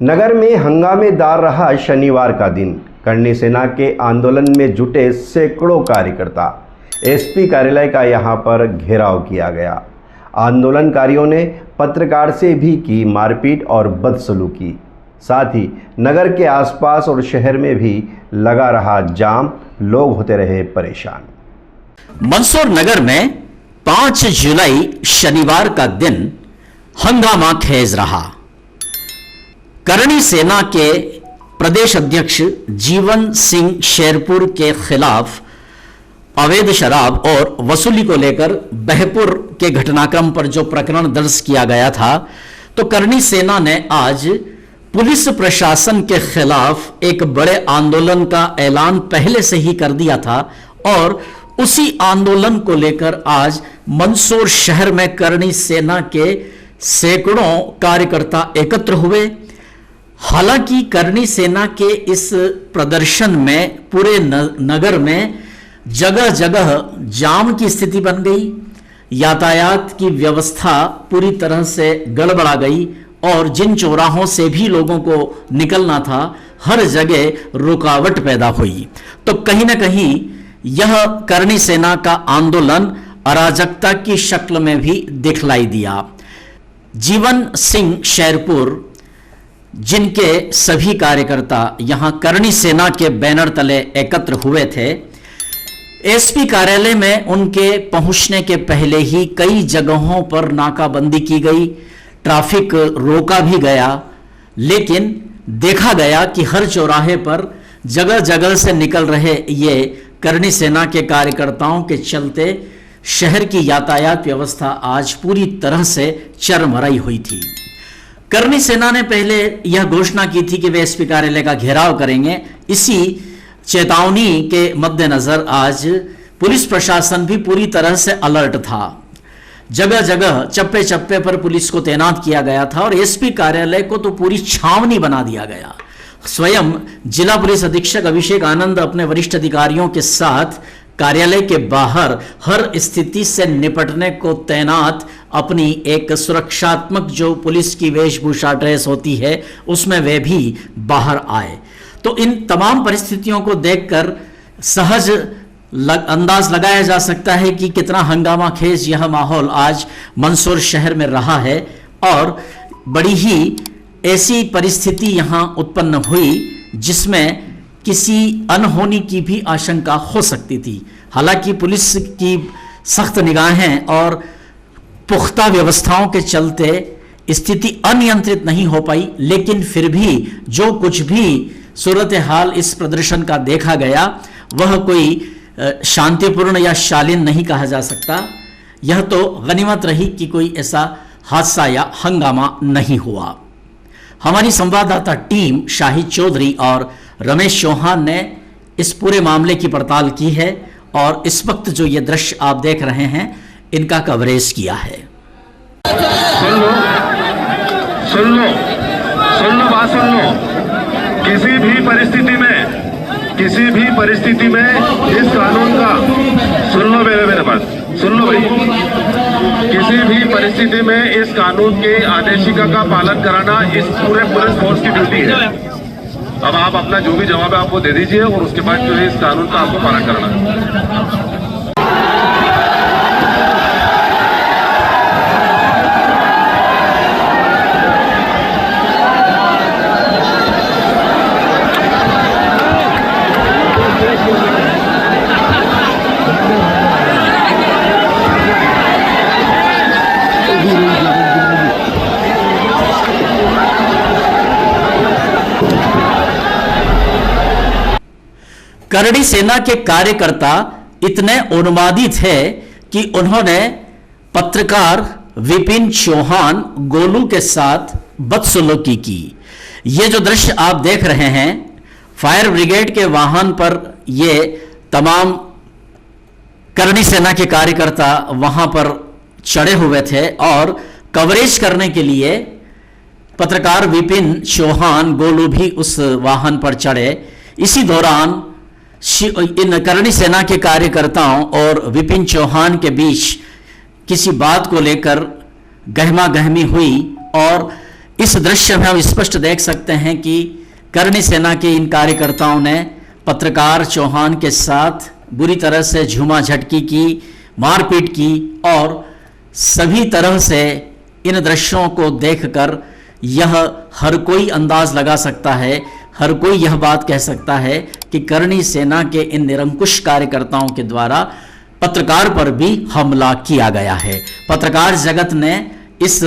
नगर में हंगामेदार रहा शनिवार का दिन। करनी सेना के आंदोलन में जुटे सैकड़ों कार्यकर्ता, एसपी कार्यालय का यहां पर घेराव किया गया। आंदोलनकारियों ने पत्रकार से भी की मारपीट और बदसलूकी। साथ ही नगर के आसपास और शहर में भी लगा रहा जाम, लोग होते रहे परेशान। मंदसौर नगर में 5 जुलाई शनिवार का दिन हंगामा खेज रहा। करणी सेना के प्रदेश अध्यक्ष जीवन सिंह शेरपुर के खिलाफ अवैध शराब और वसूली को लेकर बहपुर के घटनाक्रम पर जो प्रकरण दर्ज किया गया था, तो करणी सेना ने आज पुलिस प्रशासन के खिलाफ एक बड़े आंदोलन का ऐलान पहले से ही कर दिया था और उसी आंदोलन को लेकर आज मंदसौर शहर में करणी सेना के सैकड़ों कार्यकर्ता एकत्र हुए। हालांकि करणी सेना के इस प्रदर्शन में पूरे नगर में जगह जगह जाम की स्थिति बन गई, यातायात की व्यवस्था पूरी तरह से गड़बड़ा गई और जिन चौराहों से भी लोगों को निकलना था, हर जगह रुकावट पैदा हुई। तो कहीं ना कहीं यह करणी सेना का आंदोलन अराजकता की शक्ल में भी दिखलाई दिया। जीवन सिंह शेरपुर, जिनके सभी कार्यकर्ता यहां करणी सेना के बैनर तले एकत्र हुए थे, एसपी कार्यालय में उनके पहुंचने के पहले ही कई जगहों पर नाकाबंदी की गई, ट्रैफिक रोका भी गया, लेकिन देखा गया कि हर चौराहे पर जगह जगह से निकल रहे ये करणी सेना के कार्यकर्ताओं के चलते शहर की यातायात व्यवस्था आज पूरी तरह से चरमराई हुई थी। करणी सेना ने पहले यह घोषणा की थी कि वे एसपी कार्यालय का घेराव करेंगे। इसी चेतावनी के मद्देनजर आज पुलिस प्रशासन भी पूरी तरह से अलर्ट था। जगह जगह चप्पे चप्पे पर पुलिस को तैनात किया गया था और एसपी कार्यालय को तो पूरी छावनी बना दिया गया। स्वयं जिला पुलिस अधीक्षक अभिषेक आनंद अपने वरिष्ठ अधिकारियों के साथ कार्यालय के बाहर हर स्थिति से निपटने को तैनात अपनी एक सुरक्षात्मक जो पुलिस की वेशभूषा ड्रेस होती है उसमें वे भी बाहर आए। तो इन तमाम परिस्थितियों को देखकर सहज अंदाज लगाया जा सकता है कि कितना हंगामा खेज यह माहौल आज मंदसौर शहर में रहा है और बड़ी ही ऐसी परिस्थिति यहां उत्पन्न हुई जिसमें किसी अनहोनी की भी आशंका हो सकती थी। हालांकि पुलिस की सख्त निगाहें और पुख्ता व्यवस्थाओं के चलते स्थिति अनियंत्रित नहीं हो पाई, लेकिन फिर भी जो कुछ भी सूरत हाल इस प्रदर्शन का देखा गया वह कोई शांतिपूर्ण या शालीन नहीं कहा जा सकता। यह तो गनीमत रही कि कोई ऐसा हादसा या हंगामा नहीं हुआ। हमारी संवाददाता टीम शाहिद चौधरी और रमेश चौहान ने इस पूरे मामले की पड़ताल की है और इस वक्त जो ये दृश्य आप देख रहे हैं इनका कवरेज किया है। सुन लो, बात सुन लो। किसी भी परिस्थिति में इस कानून का सुन लो, मेरे बात सुन लो भाई। किसी भी परिस्थिति में इस कानून के आदेशिका का पालन कराना इस पूरे पुलिस फोर्स की ड्यूटी है। अब आप अपना जो भी जवाब है आपको दे दीजिए और उसके बाद जो है इस कानून का आपको पालन करना है। करणी सेना के कार्यकर्ता इतने उन्मादित है कि उन्होंने पत्रकार विपिन चौहान गोलू के साथ बदसलूकी की। ये जो दृश्य आप देख रहे हैं, फायर ब्रिगेड के वाहन पर ये तमाम करणी सेना के कार्यकर्ता वहां पर चढ़े हुए थे और कवरेज करने के लिए पत्रकार विपिन चौहान गोलू भी उस वाहन पर चढ़े। इसी दौरान इन करणी सेना के कार्यकर्ताओं और विपिन चौहान के बीच किसी बात को लेकर गहमा गहमी हुई और इस दृश्य में हम स्पष्ट देख सकते हैं कि करणी सेना के इन कार्यकर्ताओं ने पत्रकार चौहान के साथ बुरी तरह से झूमाझटकी की, मारपीट की और सभी तरह से इन दृश्यों को देखकर यह हर कोई अंदाज लगा सकता है, हर कोई यह बात कह सकता है कि करणी सेना के इन निरंकुश कार्यकर्ताओं के द्वारा पत्रकार पर भी हमला किया गया है। पत्रकार जगत ने इस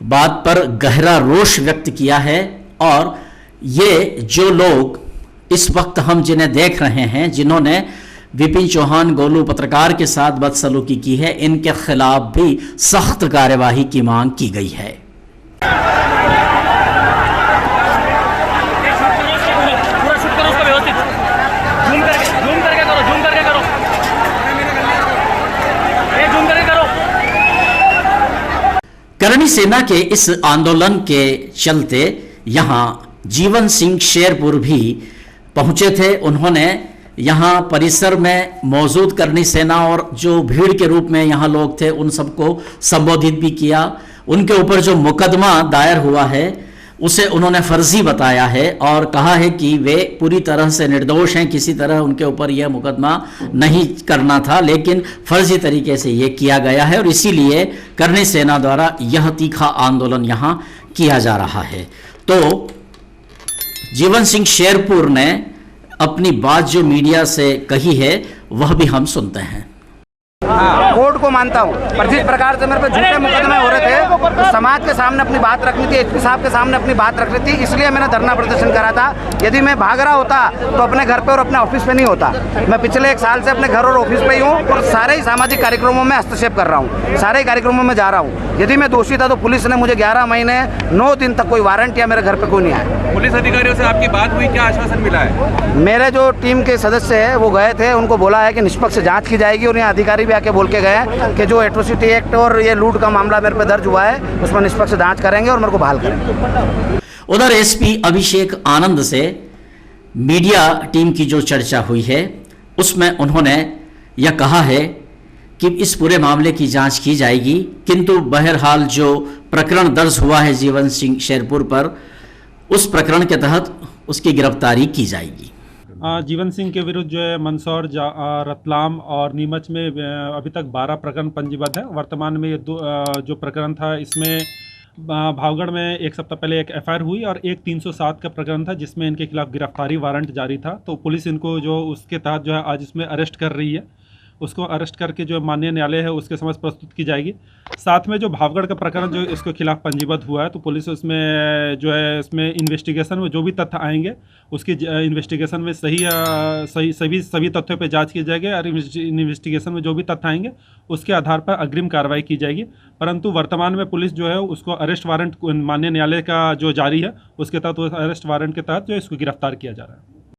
बात पर गहरा रोष व्यक्त किया है और ये जो लोग इस वक्त हम जिन्हें देख रहे हैं, जिन्होंने विपिन चौहान गोलू पत्रकार के साथ बदसलूकी की है, इनके खिलाफ भी सख्त कार्यवाही की मांग की गई है। करणी सेना के इस आंदोलन के चलते यहां जीवन सिंह शेरपुर भी पहुंचे थे। उन्होंने यहां परिसर में मौजूद करणी सेना और जो भीड़ के रूप में यहां लोग थे उन सबको संबोधित भी किया। उनके ऊपर जो मुकदमा दायर हुआ है उसे उन्होंने फर्जी बताया है और कहा है कि वे पूरी तरह से निर्दोष हैं, किसी तरह उनके ऊपर यह मुकदमा नहीं करना था, लेकिन फर्जी तरीके से यह किया गया है और इसीलिए करणी सेना द्वारा यह तीखा आंदोलन यहां किया जा रहा है। तो जीवन सिंह शेरपुर ने अपनी बात जो मीडिया से कही है वह भी हम सुनते हैं। कोर्ट को मानता हूँ, पर जिस प्रकार से मेरे पे झूठे मुकदमे हो रहे थे तो समाज के सामने अपनी बात रखनी थी, एसपी साहब के सामने अपनी बात रखनी थी, इसलिए मैंने धरना प्रदर्शन करा था। यदि मैं भाग रहा होता तो अपने घर पे और अपने ऑफिस पे नहीं होता। मैं पिछले 1 साल से अपने घर और ऑफिस पे ही हूँ और सारे ही सामाजिक कार्यक्रमों में हस्तक्षेप कर रहा हूँ, सारे ही कार्यक्रमों में जा रहा हूँ। यदि मैं दोषी था तो पुलिस ने मुझे 11 महीने 9 दिन तक कोई वारंट या मेरे घर पे कोई नहीं आया। पुलिस अधिकारियों से आपकी बात हुई, क्या आश्वासन मिला है? मेरे जो टीम के सदस्य हैं वो गए थे, उनको बोला है कि निष्पक्ष जांच की जाएगी और यहाँ अधिकारी भी आके बोल के गए कि जो एट्रोसिटी एक्ट और ये लूट का मामला मेरे पे दर्ज हुआ है उसमें निष्पक्ष जांच करेंगे और मेरे को बहाल करेंगे। उधर एसपी अभिषेक आनंद से मीडिया टीम की जो चर्चा हुई है उसमें उन्होंने यह कहा है कि इस पूरे मामले की जांच की जाएगी, किंतु बहरहाल जो प्रकरण दर्ज हुआ है जीवन सिंह शेरपुर पर, उस प्रकरण के तहत उसकी गिरफ्तारी की जाएगी। जीवन सिंह के विरुद्ध जो है मंदसौर, रतलाम और नीमच में अभी तक 12 प्रकरण पंजीबद्ध है। वर्तमान में ये जो प्रकरण था इसमें भावगढ़ में 1 सप्ताह पहले एक एफआईआर हुई और एक 307 का प्रकरण था जिसमें इनके खिलाफ गिरफ्तारी वारंट जारी था। तो पुलिस इनको जो उसके तहत जो है आज इसमें अरेस्ट कर रही है। उसको अरेस्ट करके जो माननीय न्यायालय है उसके समक्ष प्रस्तुत की जाएगी। साथ में जो भावगढ़ का प्रकरण जो इसके खिलाफ पंजीबद्ध हुआ है तो पुलिस उसमें जो है इसमें इन्वेस्टिगेशन में जो भी तथ्य आएंगे उसकी इन्वेस्टिगेशन में सभी तथ्यों पर जांच की जाएगी और इन्वेस्टिगेशन में जो भी तथ्य आएंगे उसके आधार पर अग्रिम कार्रवाई की जाएगी। परंतु वर्तमान में पुलिस जो है उसको अरेस्ट वारंट माननीय न्यायालय का जो जारी है उसके तहत अरेस्ट वारंट के तहत जो इसको गिरफ्तार किया जा रहा है।